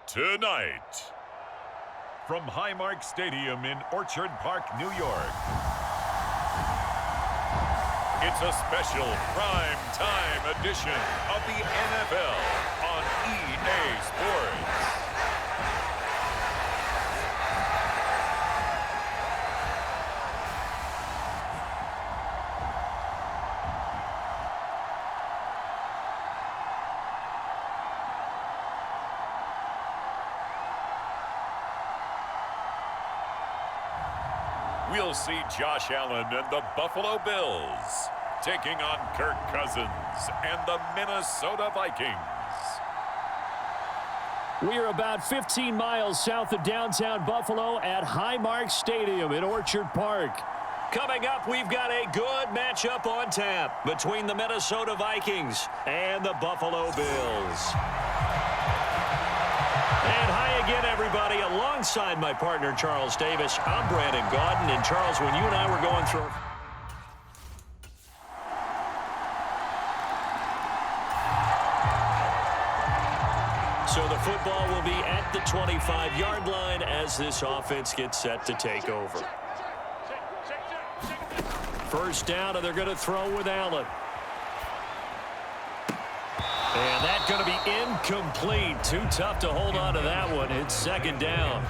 Tonight, from Highmark Stadium in Orchard Park, New York, it's a special prime time edition of the NFL on EA Sports. We'll see Josh Allen and the Buffalo Bills taking on Kirk Cousins and the Minnesota Vikings. We are about 15 miles south of downtown Buffalo at Highmark Stadium in Orchard Park. Coming up, we've got a good matchup on tap between the Minnesota Vikings and the Buffalo Bills. And hi again, everybody. Alongside my partner, Charles Davis, I'm Brandon Gaudin. And Charles, when you and I were going through... So the football will be at the 25-yard line as this offense gets set to take over. First down, and they're going to throw with Allen. And that's going to be incomplete. Too tough to hold on to that one. It's second down.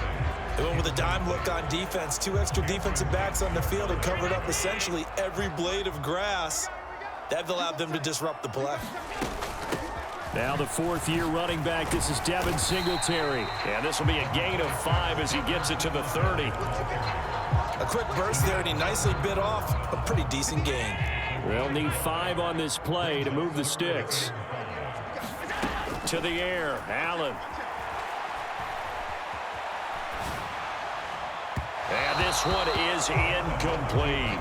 They went with a dime look on defense. Two extra defensive backs on the field and covered up essentially every blade of grass. That allowed them to disrupt the play. Now the fourth-year running back. This is Devin Singletary. And this will be a gain of 5 as he gets it to the 30. A quick burst there, and he nicely bit off a pretty decent gain. They'll need 5 on this play to move the sticks. To the air, Allen. And this one is incomplete.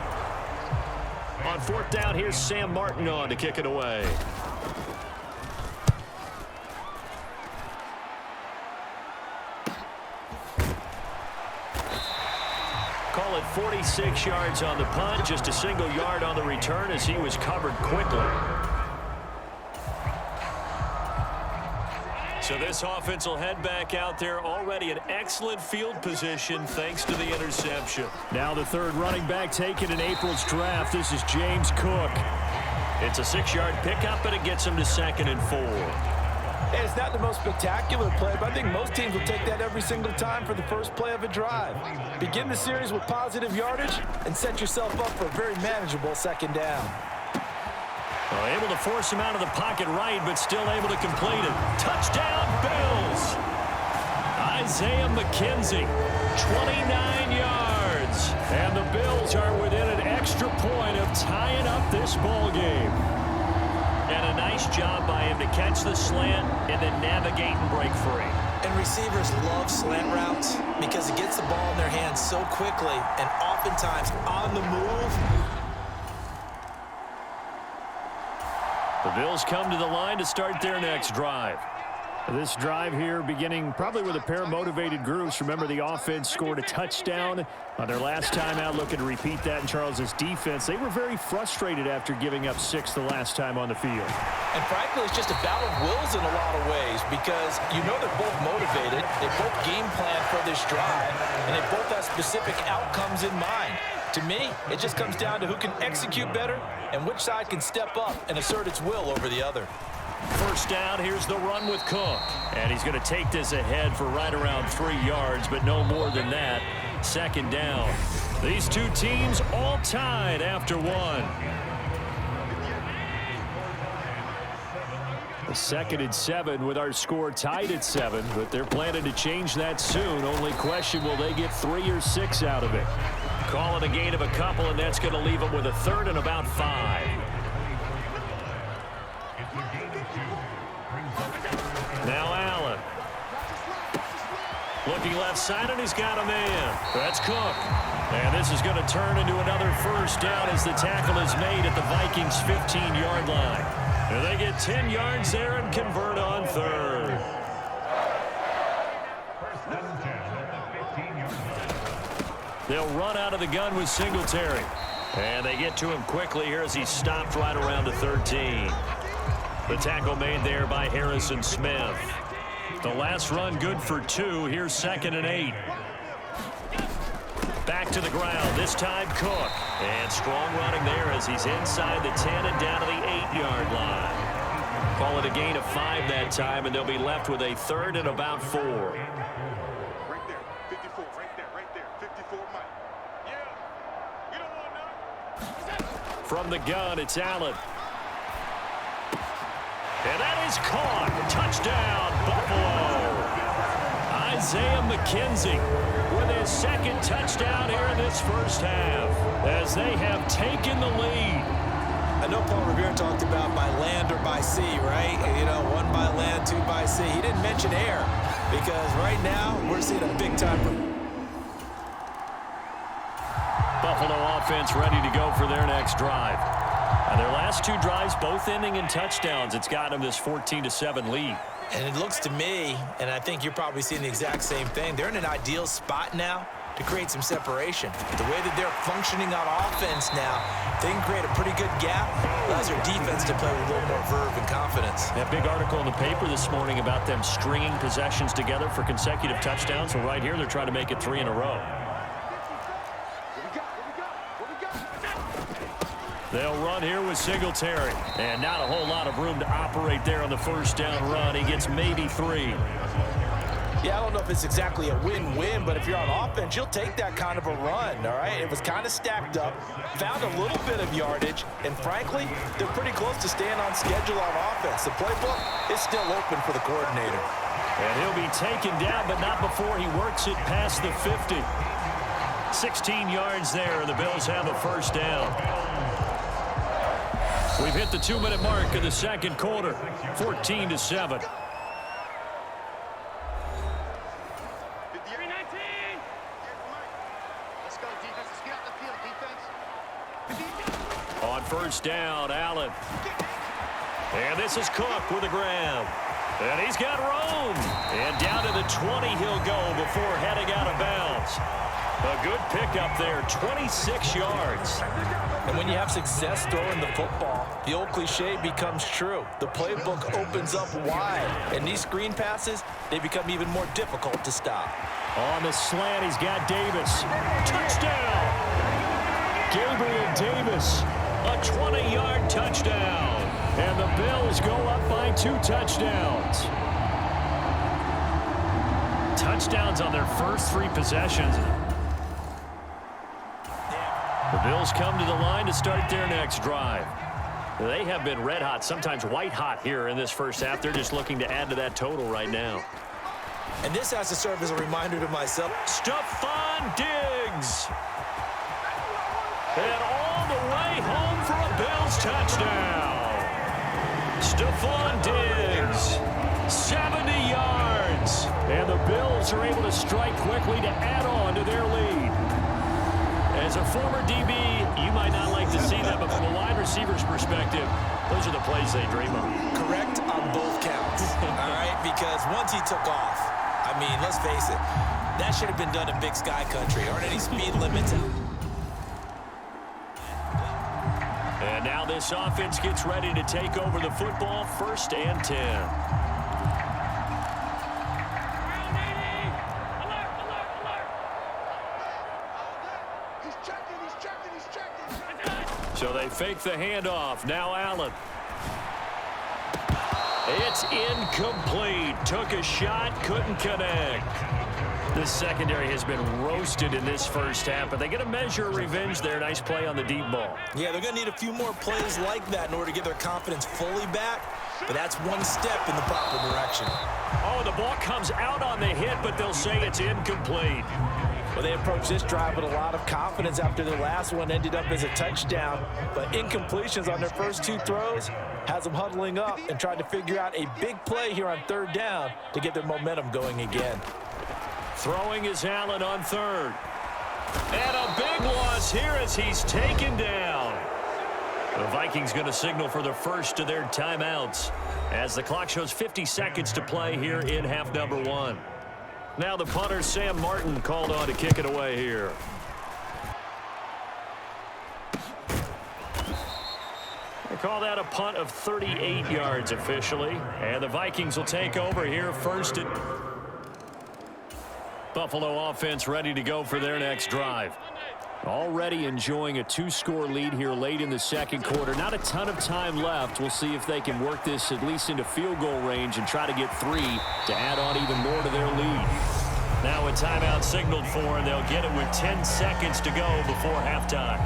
On fourth down, here's Sam Martin on to kick it away. Call it 46 yards on the punt, just a single yard on the return as he was covered quickly. So this offense will head back out there, already an excellent field position thanks to the interception. Now the third running back taken in April's draft. This is James Cook. It's a 6-yard pickup, but it gets him to 2nd and 4. Hey, it's not the most spectacular play, but I think most teams will take that every single time for the first play of a drive. Begin the series with positive yardage and set yourself up for a very manageable second down. Well, able to force him out of the pocket right, but still able to complete it. Touchdown, Bills! Isaiah McKenzie, 29 yards. And the Bills are within an extra point of tying up this ball game. And a nice job by him to catch the slant and then navigate and break free. And receivers love slant routes because it gets the ball in their hands so quickly and oftentimes on the move. The Bills come to the line to start their next drive. This drive here beginning probably with a pair of motivated groups. Remember, the offense scored a touchdown on their last time out, looking to repeat that in Charles's defense. They were very frustrated after giving up 6 the last time on the field. And frankly, it's just a battle of wills in a lot of ways because you know they're both motivated. They both game plan for this drive, and they both have specific outcomes in mind. To me, it just comes down to who can execute better and which side can step up and assert its will over the other. First down, here's the run with Cook. And he's going to take this ahead for right around 3 yards, but no more than that. Second down. These two teams all tied after 1. The 2nd and 7 with our score tied at 7, but they're planning to change that soon. Only question, will they get 3 or 6 out of it? Call it a gain of a couple, and that's going to leave them with a 3rd and about 5. Now Allen. Looking left side, and he's got a man. That's Cook. And this is going to turn into another first down as the tackle is made at the Vikings' 15-yard line. And they get 10 yards there and convert on third. They'll run out of the gun with Singletary. And they get to him quickly here as he stopped right around the 13. The tackle made there by Harrison Smith. The last run good for 2. Here's 2nd and 8. Back to the ground. This time Cook. And strong running there as he's inside the 10 and down to the 8-yard line. Call it a gain of 5 that time, and they'll be left with a 3rd and about 4. Right there. 54. Right there. 54, Mike. Yeah. You don't want none. From the gun, it's Allen. And that is caught. Touchdown, Buffalo. Isaiah McKenzie with his 2nd touchdown here in this first half as they have taken the lead. I know Paul Revere talked about by land or by sea, right? You know, 1 by land, 2 by sea. He didn't mention air because right now we're seeing a big-time. Buffalo offense ready to go for their next drive. And their last 2 drives both ending in touchdowns. It's gotten them this 14-7 lead. And it looks to me, and I think you're probably seeing the exact same thing, they're in an ideal spot now to create some separation. The way that they're functioning on offense now, they can create a pretty good gap. Allows their defense to play with a little more verve and confidence. That big article in the paper this morning about them stringing possessions together for consecutive touchdowns. Well, right here, they're trying to make it 3 in a row. They'll run here with Singletary. And not a whole lot of room to operate there on the first down run. He gets maybe 3. Yeah, I don't know if it's exactly a win-win, but if you're on offense, you'll take that kind of a run, all right? It was kind of stacked up, found a little bit of yardage, and frankly, they're pretty close to staying on schedule on offense. The playbook is still open for the coordinator. And he'll be taken down, but not before he works it past the 50. 16 yards there, and the Bills have a first down. We've hit the 2-minute mark of the second quarter, 14-7. On first down, Allen. And this is Cook with a grab. And he's got room. And down to the 20 he'll go before heading out of bounds. A good pickup there, 26 yards. And when you have success throwing the football, the old cliche becomes true. The playbook opens up wide. And these screen passes, they become even more difficult to stop. On the slant, he's got Davis. Touchdown! Gabriel Davis, a 20-yard touchdown. And the Bills go up by 2 touchdowns. Touchdowns on their first 3 possessions. The Bills come to the line to start their next drive. They have been red hot, sometimes white hot here in this first half. They're just looking to add to that total right now. And this has to serve as a reminder to myself. Stephon Diggs. And all the way home for a Bills touchdown. Stephon Diggs, 70 yards. And the Bills are able to strike quickly to add on to their lead. As a former DB, you might not like to see that, but from a wide receiver's perspective, those are the plays they dream of. Correct on both counts, all right? Because once he took off, I mean, let's face it, that should have been done in Big Sky Country. Aren't any speed limits. And now this offense gets ready to take over the football, 1st and 10. So they fake the handoff. Now Allen. It's incomplete. Took a shot, couldn't connect. The secondary has been roasted in this first half, but they get a measure of revenge there. Nice play on the deep ball. Yeah, they're going to need a few more plays like that in order to get their confidence fully back, but that's one step in the proper direction. Oh, the ball comes out on the hit, but they'll say it's incomplete. Well, they approached this drive with a lot of confidence after their last one ended up as a touchdown. But incompletions on their first 2 throws has them huddling up and trying to figure out a big play here on 3rd down to get their momentum going again. Throwing is Allen on third. And a big loss here as he's taken down. The Vikings going to signal for the first of their timeouts as the clock shows 50 seconds to play here in half number 1. Now the punter, Sam Martin, called on to kick it away here. They call that a punt of 38 yards officially. And the Vikings will take over here first. Buffalo offense ready to go for their next drive. Already enjoying a 2-score lead here late in the second quarter. Not a ton of time left. We'll see if they can work this at least into field goal range and try to get 3 to add on even more to their lead. Now a timeout signaled for, and they'll get it with 10 seconds to go before halftime.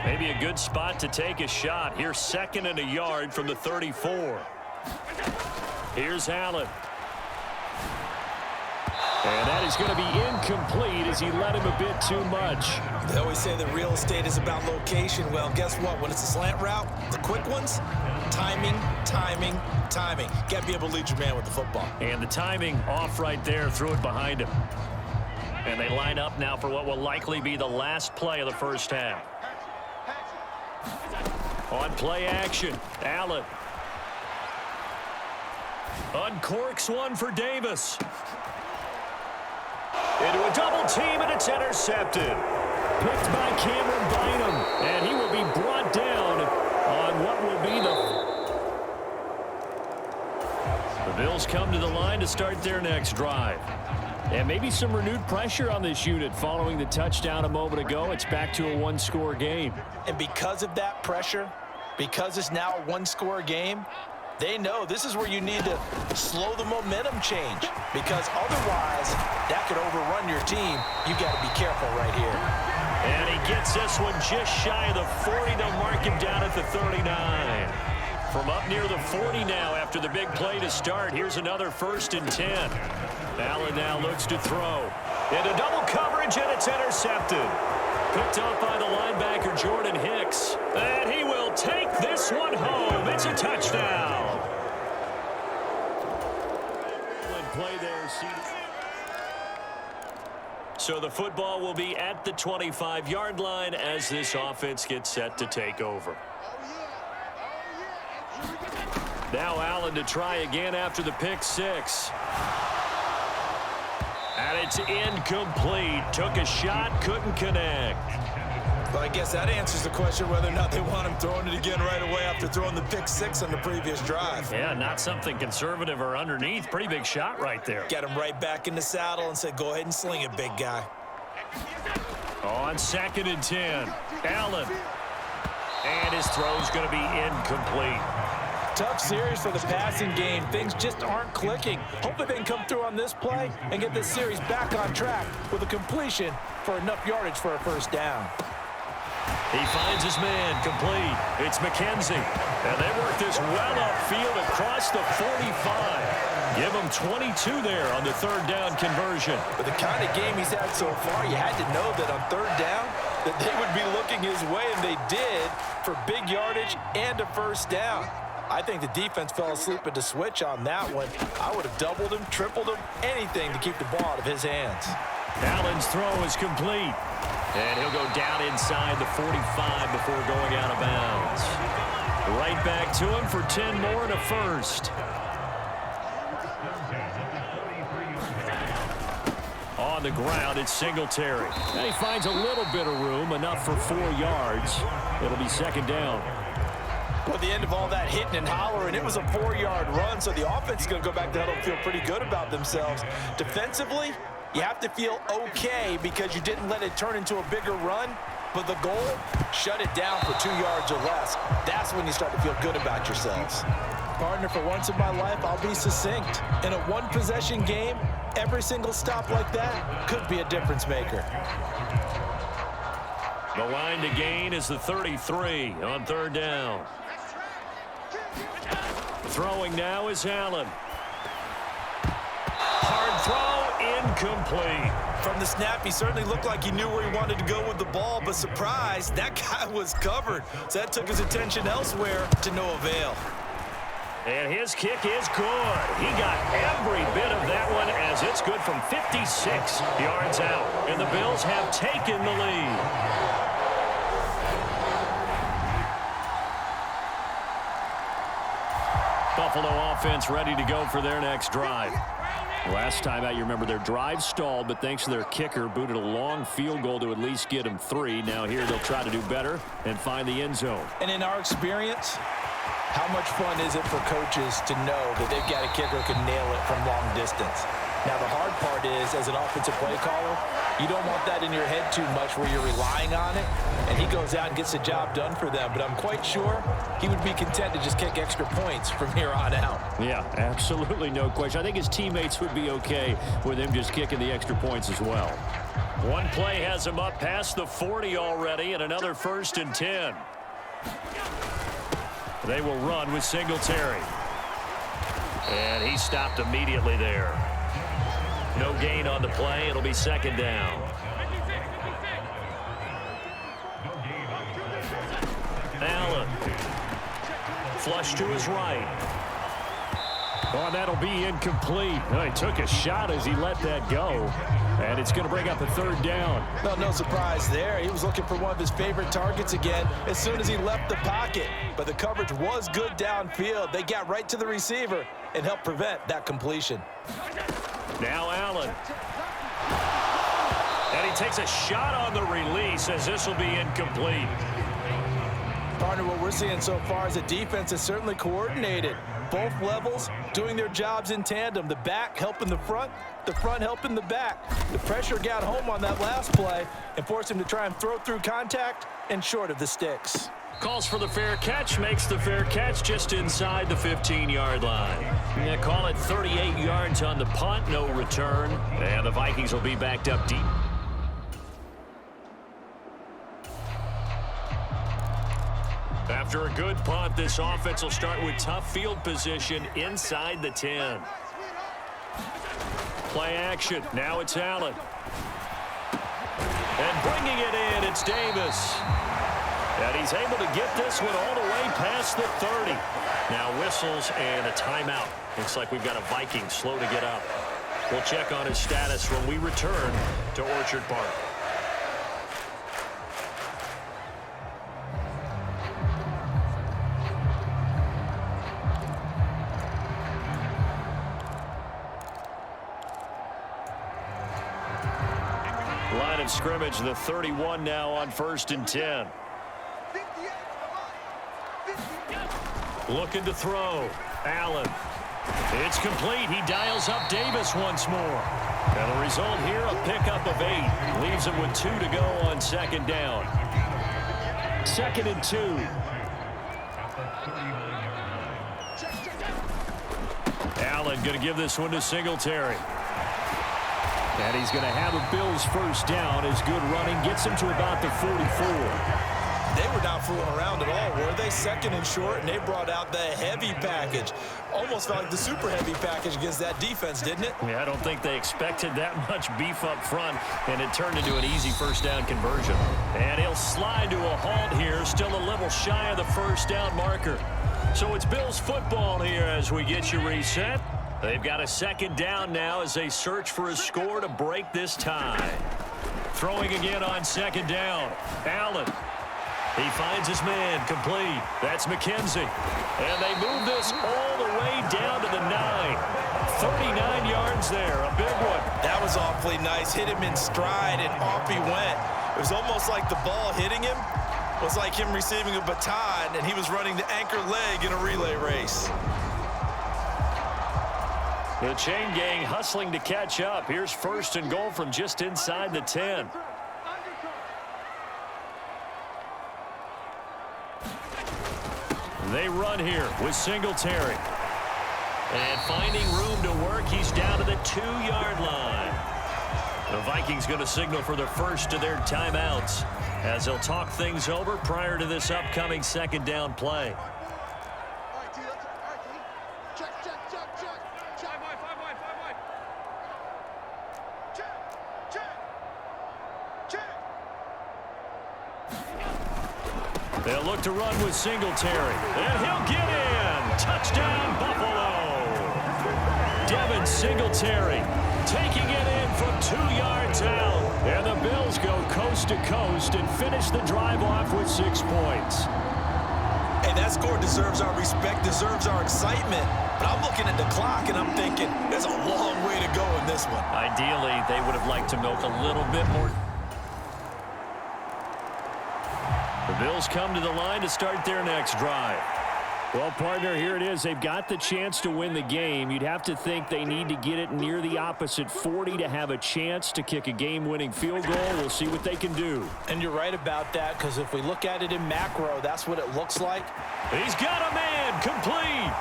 Maybe a good spot to take a shot. Here's 2nd and a yard from the 34. Here's Allen. And that is going to be incomplete as he led him a bit too much. They always say that real estate is about location. Well, guess what? When it's a slant route, the quick ones, timing, timing, timing. Got to be able to lead your man with the football. And the timing off right there, threw it behind him. And they line up now for what will likely be the last play of the first half. On play action, Allen. Uncorks one for Davis. Into a double team, and it's intercepted. Picked by Cameron Bynum, and he will be brought down on what will be the Bills come to the line to start their next drive. And maybe some renewed pressure on this unit following the touchdown a moment ago. It's back to a 1-score game. And because of that pressure, because it's now a 1-score game, they know this is where you need to slow the momentum change, because otherwise that could overrun your team. You got to be careful right here. And he gets this one just shy of the 40. They'll mark him down at the 39. From up near the 40 now after the big play to start. Here's another 1st and 10. Allen now looks to throw. Into double coverage, and it's intercepted. Picked up by the linebacker, Jordan Hicks. And he will take this one home. It's a touchdown. Play there. So the football will be at the 25-yard line as this offense gets set to take over. Now Allen to try again after the pick 6. And it's incomplete. Took a shot, couldn't connect. Well, I guess that answers the question whether or not they want him throwing it again right away after throwing the pick 6 on the previous drive. Yeah, not something conservative or underneath. Pretty big shot right there. Got him right back in the saddle and said, go ahead and sling it, big guy. On 2nd and 10, Allen. And his throw's going to be incomplete. Tough series for the passing game. Things just aren't clicking. Hopefully they can come through on this play and get this series back on track with a completion for enough yardage for a first down. He finds his man complete. It's McKenzie. And they work this well upfield across the 45. Give him 22 there on the 3rd down conversion. But the kind of game he's had so far, you had to know that on 3rd down that they would be looking his way, and they did, for big yardage and a first down. I think the defense fell asleep at the switch on that one. I would have doubled him, tripled him, anything to keep the ball out of his hands. Allen's throw is complete. And he'll go down inside the 45 before going out of bounds. Right back to him for 10 more and a first. On the ground, it's Singletary. And he finds a little bit of room, enough for 4 yards. It'll be 2nd down. Well, at the end of all that hitting and hollering, it was a 4-yard run, so the offense is going to go back to huddle and feel pretty good about themselves. Defensively, you have to feel okay because you didn't let it turn into a bigger run, but the goal, shut it down for 2 yards or less. That's when you start to feel good about yourselves. Partner, for once in my life, I'll be succinct. In a 1-possession game, every single stop like that could be a difference maker. The line to gain is the 33 on 3rd down. Throwing now is Allen. Hard throw, incomplete. From the snap, he certainly looked like he knew where he wanted to go with the ball, but surprise, that guy was covered. So that took his attention elsewhere to no avail. And his kick is good. He got every bit of that one as it's good from 56 yards out. And the Bills have taken the lead. Buffalo offense ready to go for their next drive. Last time out, you remember their drive stalled, but thanks to their kicker, booted a long field goal to at least get them 3. Now here they'll try to do better and find the end zone. And in our experience, how much fun is it for coaches to know that they've got a kicker who can nail it from long distance? Now, the hard part is, as an offensive play caller, you don't want that in your head too much where you're relying on it, and he goes out and gets the job done for them. But I'm quite sure he would be content to just kick extra points from here on out. Yeah, absolutely no question. I think his teammates would be okay with him just kicking the extra points as well. One play has him up past the 40 already, and another 1st and 10. They will run with Singletary. And he stopped immediately there. No gain on the play. It'll be 2nd down. Allen. Flush to his right. Oh, that'll be incomplete. Oh, he took a shot as he let that go. And it's going to bring up a 3rd down. Well, no surprise there. He was looking for one of his favorite targets again as soon as he left the pocket. But the coverage was good downfield. They got right to the receiver and helped prevent that completion. Now Allen. And he takes a shot on the release as this will be incomplete. Partner, what we're seeing so far is the defense is certainly coordinated. Both levels doing their jobs in tandem. The back helping the front helping the back. The pressure got home on that last play and forced him to try and throw through contact and short of the sticks. Calls for the fair catch, makes the fair catch just inside the 15-yard line. Yeah, call it 38 yards on the punt, no return. And the Vikings will be backed up deep. After a good punt, this offense will start with tough field position inside the 10. Play action. Now it's Allen. And bringing it in, it's Davis. And he's able to get this one all the way past the 30. Now whistles and a timeout. Looks like we've got a Viking slow to get up. We'll check on his status when we return to Orchard Park. Line of scrimmage, the 31 now on 1st and 10. Looking to throw. Allen. It's complete. He dials up Davis once more. And the result here, a pickup of 8. Leaves him with 2 to go on 2nd down. 2nd and 2. Allen going to give this one to Singletary. And he's going to have a Bills 1st down as good running gets him to about the 44. They were not fooling around at all, were they? 2nd and short, and they brought out the heavy package. Almost felt like the super heavy package against that defense, didn't it? Yeah, I don't think they expected that much beef up front, and it turned into an easy 1st down conversion. And he'll slide to a halt here, still a little shy of the 1st down marker. So it's Bills football here as we get you reset. They've got a 2nd down now as they search for a score to break this tie. Throwing again on 2nd down. Allen. He finds his man complete. That's McKenzie. And they move this all the way down to the 9. 39 yards there, a big one. That was awfully nice. Hit him in stride, and off he went. It was almost like the ball hitting him was like him receiving a baton, and he was running the anchor leg in a relay race. The chain gang hustling to catch up. Here's 1st and goal from just inside the 10. They run here with Singletary. And finding room to work, he's down to the 2-yard line. The Vikings going to signal for the first of their timeouts as they'll talk things over prior to this upcoming 2nd down play. They'll look to run with Singletary. And he'll get in. Touchdown, Buffalo. Devin Singletary taking it in from 2 yards out. And the Bills go coast to coast and finish the drive off with 6 points. Hey, that score deserves our respect, deserves our excitement. But I'm looking at the clock, and I'm thinking there's a long way to go in this one. Ideally, they would have liked to milk a little bit more. The Bills come to the line to start their next drive. Well, partner, here it is. They've got the chance to win the game. You'd have to think they need to get it near the opposite 40 to have a chance to kick a game-winning field goal. We'll see what they can do. And you're right about that, because if we look at it in macro, that's what it looks like. He's got a man complete.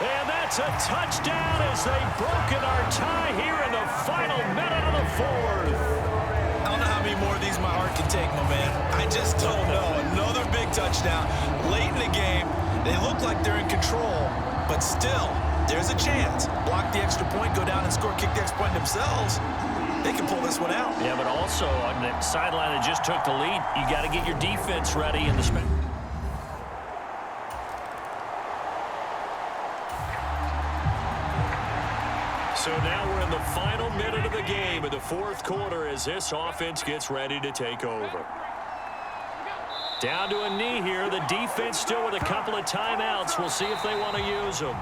And that's a touchdown as they've broken our tie here in the final minute of the fourth. I don't know how many more of these my heart can take, my man. I just don't know. Another big touchdown late in the game. They look like they're in control, but still, there's a chance. Block the extra point, go down and score, kick the extra point themselves. They can pull this one out. Yeah, but also on the sideline that just took the lead, you got to get your defense ready in the So now we're in the final minute of the game in the fourth quarter as this offense gets ready to take over. Down to a knee here. The defense still with a couple of timeouts. We'll see if they want to use them.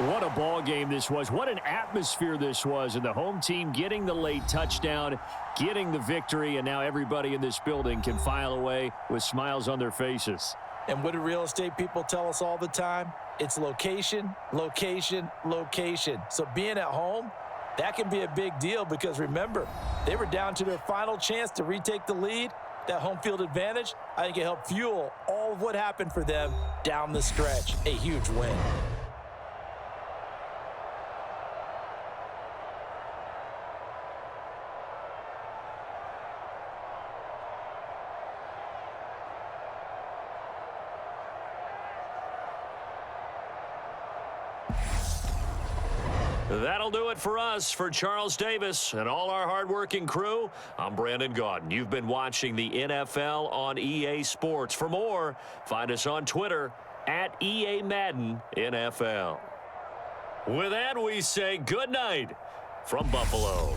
What a ball game this was. What an atmosphere this was. And the home team getting the late touchdown, getting the victory, and now everybody in this building can file away with smiles on their faces. And what do real estate people tell us all the time? It's location, location, location. So being at home, that can be a big deal because, remember, they were down to their final chance to retake the lead. That home field advantage, I think it helped fuel all of what happened for them down the stretch. A huge win. That'll do it for us. For Charles Davis and all our hardworking crew, I'm Brandon Gaudin. You've been watching the NFL on EA Sports. For more, find us on Twitter at EA Madden NFL. With that, we say good night from Buffalo.